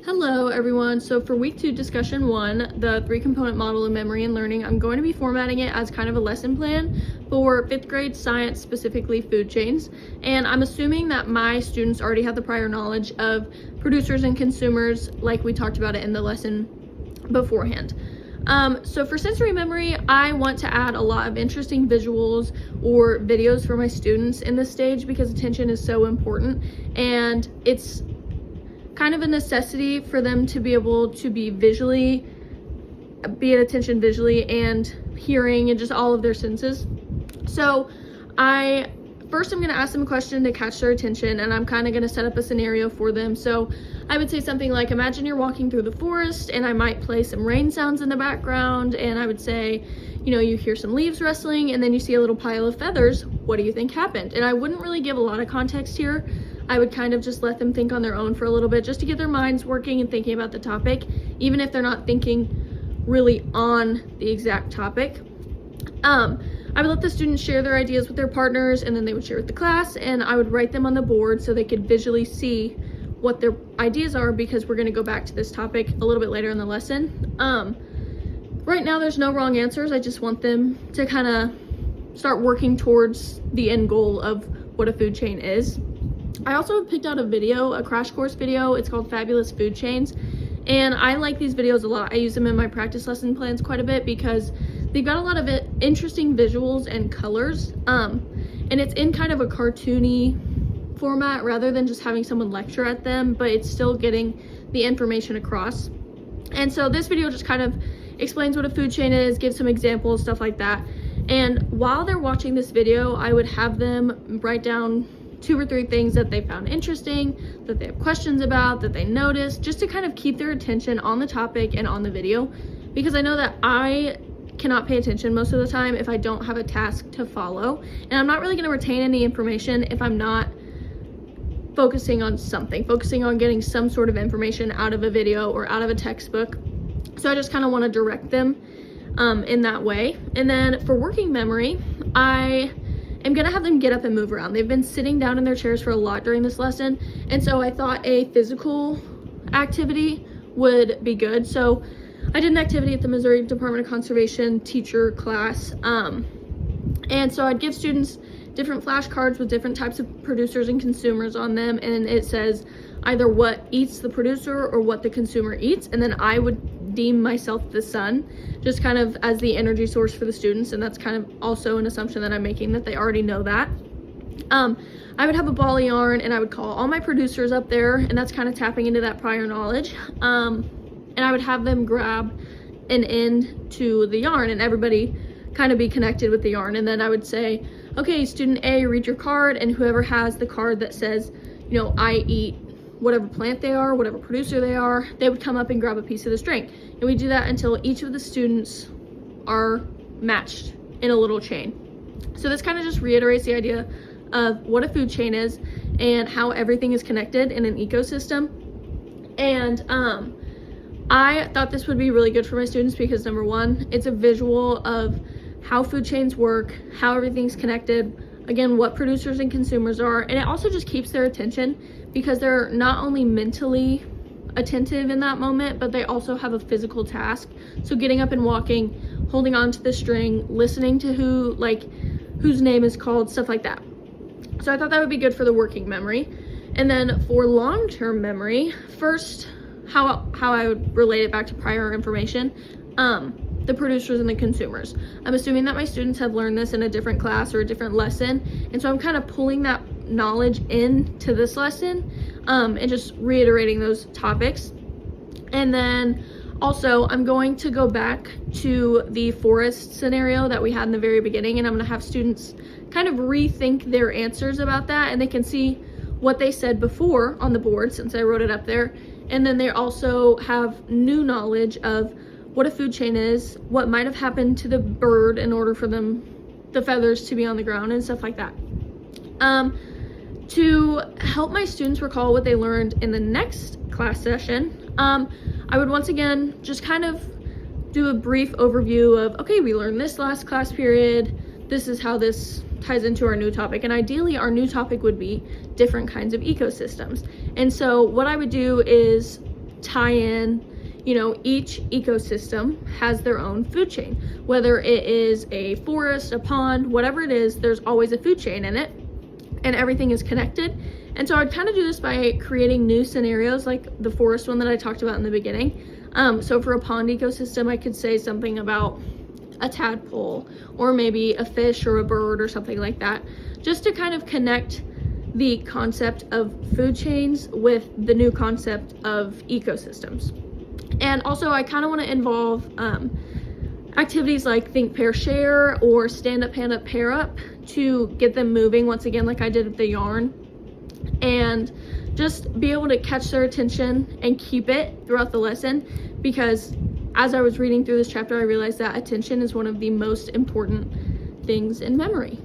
Hello everyone, so for week 2 discussion 1, the 3-component model of memory and learning, I'm going to be formatting it as kind of a lesson plan for 5th grade science, specifically food chains. And I'm assuming that my students already have the prior knowledge of producers and consumers like we talked about it in the lesson beforehand. So for sensory memory, I want to add a lot of interesting visuals or videos for my students in this stage because attention is so important, and it's kind of a necessity for them to be able to be at attention visually and hearing and just all of their senses. So I'm going to ask them a question to catch their attention, and I'm kind of going to set up a scenario for them. So I would say something like, imagine you're walking through the forest, and I might play some rain sounds in the background, and I would say, you hear some leaves rustling, and then you see a little pile of feathers. What do you think happened? And I wouldn't really give a lot of context here. I would kind of just let them think on their own for a little bit, just to get their minds working and thinking about the topic, even if they're not thinking really on the exact topic. I would let the students share their ideas with their partners, and then they would share with the class, and I would write them on the board so they could visually see what their ideas are, because we're going to go back to this topic a little bit later in the lesson. Right now there's no wrong answers. I just want them to kind of start working towards the end goal of what a food chain is. I also picked out a crash course video. It's called Fabulous Food Chains, and I like these videos a lot. I use them in my practice lesson plans quite a bit because they've got a lot of interesting visuals and colors, and it's in kind of a cartoony format rather than just having someone lecture at them, but it's still getting the information across. And so this video just kind of explains what a food chain is, gives some examples, stuff like that. And while they're watching this video, I would have them write down 2 or 3 things that they found interesting, that they have questions about, that they noticed, just to kind of keep their attention on the topic and on the video, because I know that I cannot pay attention most of the time if I don't have a task to follow, and I'm not really going to retain any information if I'm not focusing on getting some sort of information out of a video or out of a textbook. So I just kind of want to direct them in that way. And then for working memory, I'm gonna have them get up and move around. They've been sitting down in their chairs for a lot during this lesson, and so I thought a physical activity would be good. So I did an activity at the Missouri Department of Conservation teacher class, and so I'd give students different flashcards with different types of producers and consumers on them, and it says either what eats the producer or what the consumer eats, and then I would deem myself the sun, just kind of as the energy source for the students, and that's kind of also an assumption that I'm making, that they already know that. I would have a ball of yarn, and I would call all my producers up there, and that's kind of tapping into that prior knowledge, and I would have them grab an end to the yarn, and everybody kind of be connected with the yarn, and then I would say, okay, student A, read your card, and whoever has the card that says, I eat whatever plant they are, whatever producer they are, they would come up and grab a piece of the string. And we do that until each of the students are matched in a little chain. So this kind of just reiterates the idea of what a food chain is and how everything is connected in an ecosystem. And I thought this would be really good for my students because, number one, it's a visual of how food chains work, how everything's connected, again, what producers and consumers are, and it also just keeps their attention because they're not only mentally attentive in that moment, but they also have a physical task. So getting up and walking, holding on to the string, listening to whose name is called, stuff like that. So I thought that would be good for the working memory. And then for long-term memory, first, how I would relate it back to prior information, the producers and the consumers. I'm assuming that my students have learned this in a different class or a different lesson, and so I'm kind of pulling that knowledge into this lesson and just reiterating those topics. And then also I'm going to go back to the forest scenario that we had in the very beginning, and I'm going to have students kind of rethink their answers about that, and they can see what they said before on the board since I wrote it up there, and then they also have new knowledge of what a food chain is, what might have happened to the bird in order for the feathers to be on the ground and stuff like that. To help my students recall what they learned in the next class session, I would once again just kind of do a brief overview of, okay, we learned this last class period, this is how this ties into our new topic, and ideally our new topic would be different kinds of ecosystems. And so what I would do is tie in, each ecosystem has their own food chain. Whether it is a forest, a pond, whatever it is, there's always a food chain in it, and everything is connected. And so I'd kind of do this by creating new scenarios, like the forest one that I talked about in the beginning. So for a pond ecosystem, I could say something about a tadpole, or maybe a fish or a bird or something like that, just to kind of connect the concept of food chains with the new concept of ecosystems. And also I kind of want to involve activities like think, pair, share, or stand up, hand up, pair up, to get them moving once again, like I did with the yarn, and just be able to catch their attention and keep it throughout the lesson, because as I was reading through this chapter, I realized that attention is one of the most important things in memory.